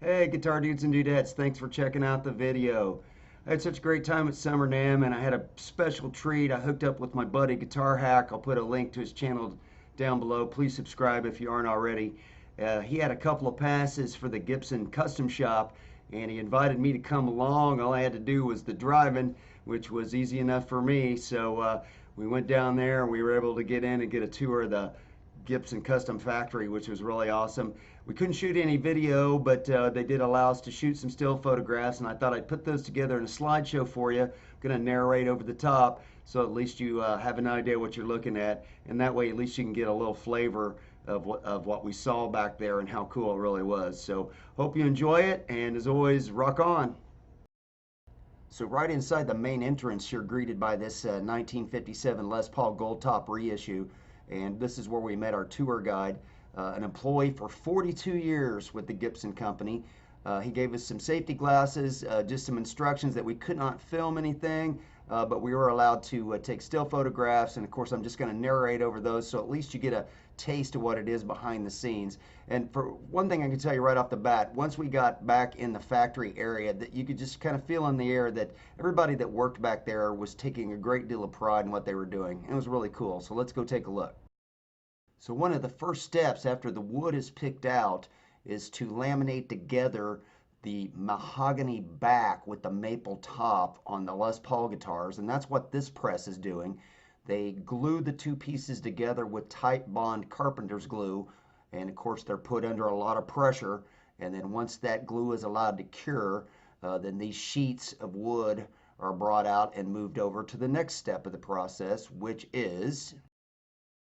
Hey, guitar dudes and dudettes, thanks for checking out the video. I had such a great time at Summer NAMM and I had a special treat. I hooked up with my buddy Guitar Hack. I'll put a link to his channel down below. Please subscribe if you aren't already. He had a couple of passes for the Gibson Custom Shop and he invited me to come along. All I had to do was the driving, which was easy enough for me. So we went down there and we were able to get in and get a tour of the Gibson Custom Factory, which was really awesome. We couldn't shoot any video, but they did allow us to shoot some still photographs, and I thought I'd put those together in a slideshow for you. I'm going to narrate over the top, so at least you have an idea what you're looking at, and that way at least you can get a little flavor of what we saw back there and how cool it really was. So hope you enjoy it, and as always, rock on. So right inside the main entrance, you're greeted by this 1957 Les Paul Gold Top reissue, and this is where we met our tour guide, an employee for 42 years with the Gibson Company. He gave us some safety glasses, just some instructions that we could not film anything, but we were allowed to take still photographs, and of course I'm just going to narrate over those so at least you get a taste of what it is behind the scenes. And for one thing I can tell you right off the bat, once we got back in the factory area, that you could just kind of feel in the air that everybody that worked back there was taking a great deal of pride in what they were doing. It was really cool. So let's go take a look. So one of the first steps after the wood is picked out is to laminate together the mahogany back with the maple top on the Les Paul guitars, and that's what this press is doing. They glue the two pieces together with tight bond carpenter's glue, and of course they're put under a lot of pressure, and then once that glue is allowed to cure, then these sheets of wood are brought out and moved over to the next step of the process, which is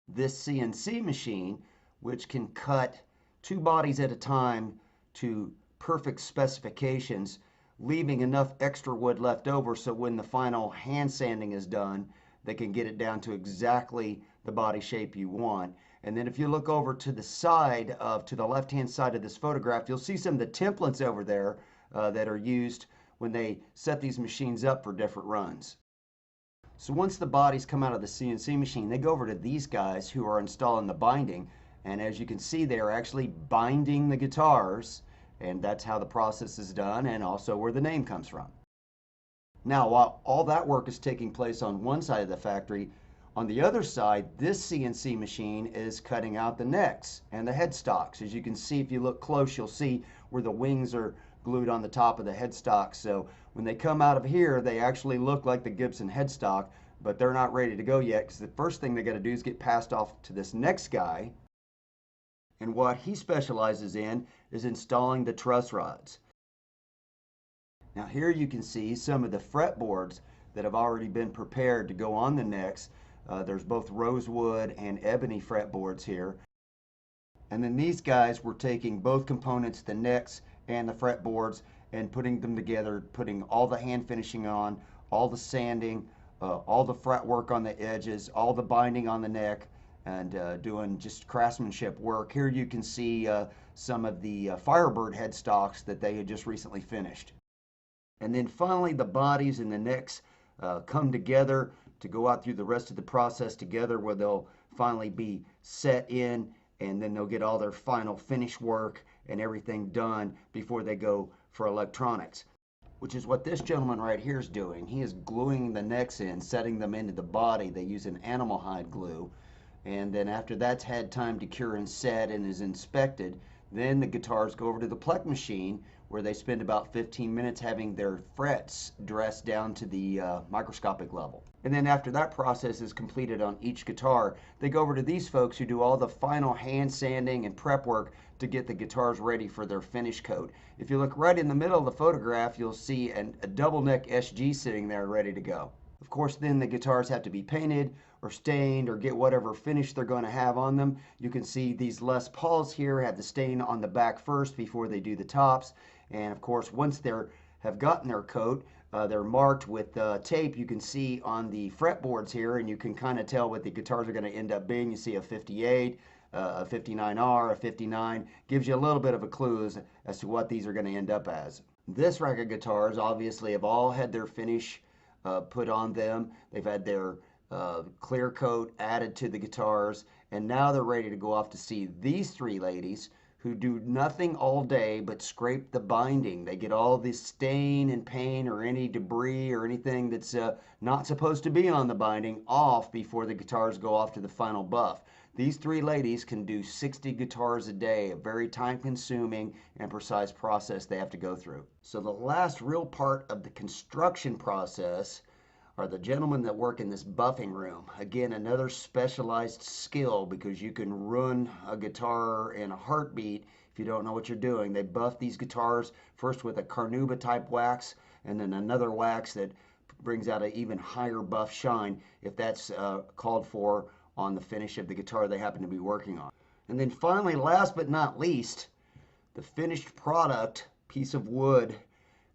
this CNC machine, which can cut two bodies at a time to perfect specifications, leaving enough extra wood left over so when the final hand sanding is done, they can get it down to exactly the body shape you want. And then if you look over to the side to the left hand side of this photograph, you'll see some of the templates over there that are used when they set these machines up for different runs. So once the bodies come out of the CNC machine, they go over to these guys who are installing the binding. And as you can see, they are actually binding the guitars. And that's how the process is done and also where the name comes from. Now, while all that work is taking place on one side of the factory, on the other side, this CNC machine is cutting out the necks and the headstocks. As you can see, if you look close, you'll see where the wings are glued on the top of the headstock. So when they come out of here, they actually look like the Gibson headstock, but they're not ready to go yet because the first thing they got to do is get passed off to this next guy. And what he specializes in is installing the truss rods. Now here you can see some of the fretboards that have already been prepared to go on the necks. There's both rosewood and ebony fretboards here. And then these guys were taking both components, the necks and the fretboards, and putting them together, putting all the hand finishing on, all the sanding, all the fretwork on the edges, all the binding on the neck, and doing just craftsmanship work. Here you can see some of the Firebird headstocks that they had just recently finished. And then finally the bodies and the necks come together to go out through the rest of the process together, where they'll finally be set in, and then they'll get all their final finish work and everything done before they go for electronics, which is what this gentleman right here is doing. He is gluing the necks in, setting them into the body. They use an animal hide glue, and then after that's had time to cure and set and is inspected, then the guitars go over to the plec machine, where they spend about 15 minutes having their frets dressed down to the microscopic level. And then after that process is completed on each guitar, they go over to these folks who do all the final hand sanding and prep work to get the guitars ready for their finish coat. If you look right in the middle of the photograph, you'll see a double neck SG sitting there ready to go. Of course, then the guitars have to be painted or stained or get whatever finish they're going to have on them. You can see these Les Pauls here have the stain on the back first before they do the tops. And of course, once they have gotten their coat, they're marked with tape. You can see on the fretboards here, and you can kind of tell what the guitars are going to end up being. You see a 58, a 59R, a 59. Gives you a little bit of a clue as to what these are going to end up as. This rack of guitars obviously have all had their finish put on them. They've had their clear coat added to the guitars, and now they're ready to go off to see these three ladies who do nothing all day but scrape the binding. They get all this stain and paint or any debris or anything that's not supposed to be on the binding off before the guitars go off to the final buff. These three ladies can do 60 guitars a day, a very time consuming and precise process they have to go through. So the last real part of the construction process are the gentlemen that work in this buffing room. Again, another specialized skill, because you can ruin a guitar in a heartbeat if you don't know what you're doing. They buff these guitars first with a carnauba type wax and then another wax that brings out an even higher buff shine if that's called for on the finish of the guitar they happen to be working on. And then finally, last but not least, the finished product piece of wood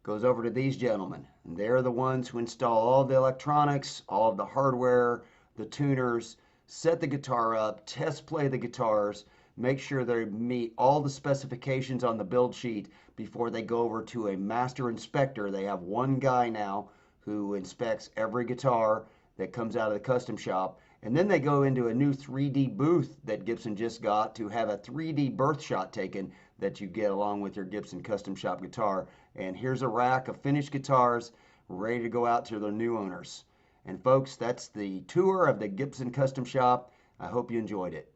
goes over to these gentlemen, and they're the ones who install all the electronics, all of the hardware, the tuners, set the guitar up, test play the guitars, make sure they meet all the specifications on the build sheet before they go over to a master inspector. They have one guy now who inspects every guitar that comes out of the custom shop, and then they go into a new 3D booth that Gibson just got to have a 3D birth shot taken that you get along with your Gibson Custom Shop guitar. And here's a rack of finished guitars ready to go out to their new owners. And folks, that's the tour of the Gibson Custom Shop. I hope you enjoyed it.